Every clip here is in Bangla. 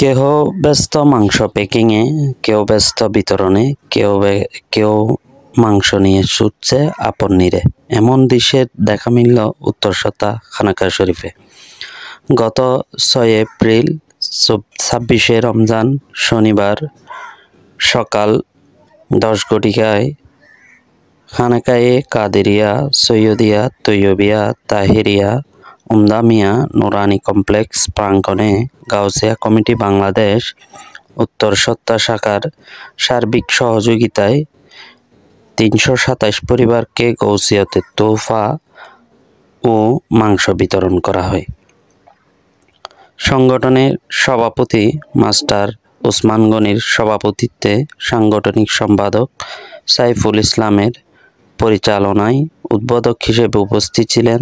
কেহ ব্যস্ত মাংস প্যাকিংয়ে, কেউ ব্যস্ত বিতরণে, কেউ মাংস নিয়ে ছুটছে আপন নীড়ে। এমন দৃশ্যের দেখা মিলল উত্তরসত্তা খানাকা শরীফে। গত ৬ এপ্রিল ২৬শে রমজান শনিবার সকাল ১০ ঘটিকায় খানাকায়ে কাদেরিয়া সৈয়দিয়া তৈয়বিয়া তাহেরিয়া উমদামিয়া নুরানি কমপ্লেক্স প্রাঙ্গণে গাউসিয়া কমিটি বাংলাদেশ উত্তরসত্তা শাখার সার্বিক সহযোগিতায় ৩২৭ পরিবারকে গৌসিয়তের তোহফা ও মাংস বিতরণ করা হয়। সংগঠনের সভাপতি মাস্টার ওসমান গনির সভাপতিত্বে সাংগঠনিক সম্পাদক সাইফুল ইসলামের পরিচালনায় উদ্বোধক হিসেবে উপস্থিত ছিলেন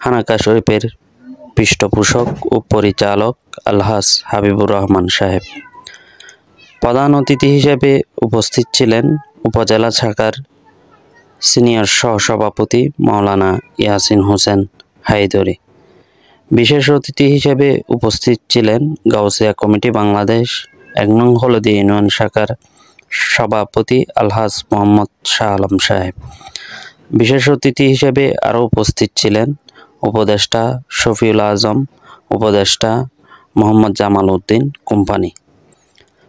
খানাকা শরীফের পৃষ্ঠপোষক ও পরিচালক আলহাজ হাবিবুর রহমান সাহেব। প্রধান অতিথি হিসেবে উপস্থিত ছিলেন উপজেলা শাখার সিনিয়র সহসভাপতি মাওলানা ইয়াসিন হোসেন হায়দরি। বিশেষ অতিথি হিসেবে উপস্থিত ছিলেন গাউসিয়া কমিটি বাংলাদেশ ১ নং হলদি ইউনিয়ন শাখার সভাপতি আলহাজ মোহাম্মদ শাহ আলম সাহেব। বিশেষ অতিথি হিসেবে আরও উপস্থিত ছিলেন উপদেষ্টা শফিউল আজম, উপদেষ্টা মোহাম্মদ জামাল উদ্দিন কোম্পানি।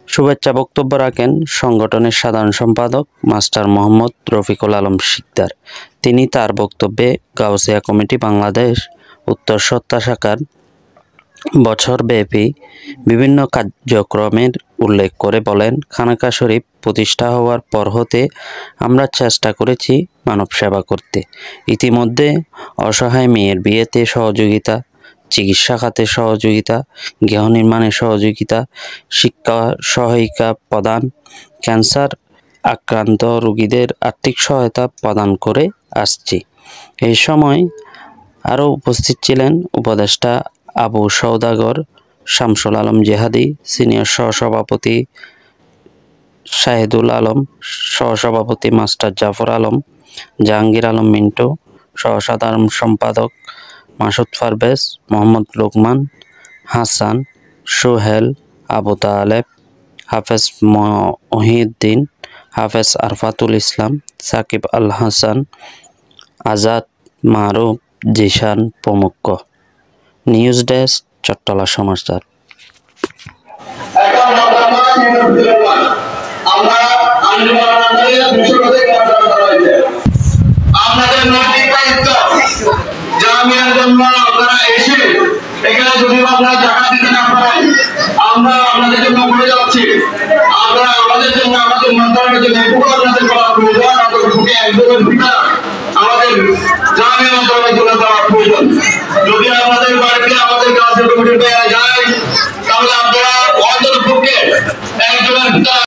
শুভেচ্ছা বক্তব্য রাখেন সংগঠনের সাধারণ সম্পাদক মাস্টার মোহাম্মদ রফিকুল আলম শিকদার। তিনি তার বক্তব্যে গাউসিয়া কমিটি বাংলাদেশ উত্তরসত্তা শাখার বছরব্যাপী বিভিন্ন কার্যক্রমের উল্লেখ করে বলেন, খানাকা শরীফ প্রতিষ্ঠা হওয়ার পর হতে আমরা চেষ্টা করেছি মানব সেবা করতে। ইতিমধ্যে অসহায় মেয়ের বিয়েতে সহযোগিতা, চিকিৎসা খাতে সহযোগিতা, গৃহ নির্মাণে সহযোগিতা, শিক্ষা সহায়িকা প্রদান, ক্যান্সার আক্রান্ত রোগীদের আর্থিক সহায়তা প্রদান করে আসছি। এই সময় আরও উপস্থিত ছিলেন উপদেষ্টা আবু সওদাগর শামসুল আলম জিহাদি, সিনিয়র সহসভাপতি শাহিদুল আলম, সহসভাপতি মাস্টার জাফর আলম, জাহাঙ্গীর আলম মিন্টু, সহসাধারণ সম্পাদক মাসুদ পারভেজ, মোহাম্মদ লোকমান, হাসান, সোহেল, আবু তালেব, হাফেজ মহিউদ্দিন, হাফেজ আরফাতুল ইসলাম, সাকিব আল হাসান, আজাদ, মারুফ, জিশান প্রমুখ। নিউজ ডেস্ক, চট্টলা সমাচার। আপনাদের নৈতিক দায়িত্ব জামিয়ার জন্য আপনারা এসে এখানে যদি আপনারা টাকা দিতে না পারেন, আমরা আপনাদের জন্য বলে যাচ্ছি, আপনারা আমাদের জন্য আমাদের মন্ত্রণের জন্য একটু আপনাদের করা প্রয়োজন, আমাদের বুকে একজনের ভিতর আমাদের জামিয়া মন্ত্রণের জন্য দেওয়া প্রয়োজন। যদি আমাদের বাড়িতে আমাদের কাছে কমিটি পেয়ে যায়, তাহলে আপনারা অন্তত পক্ষে একজনের ভিতর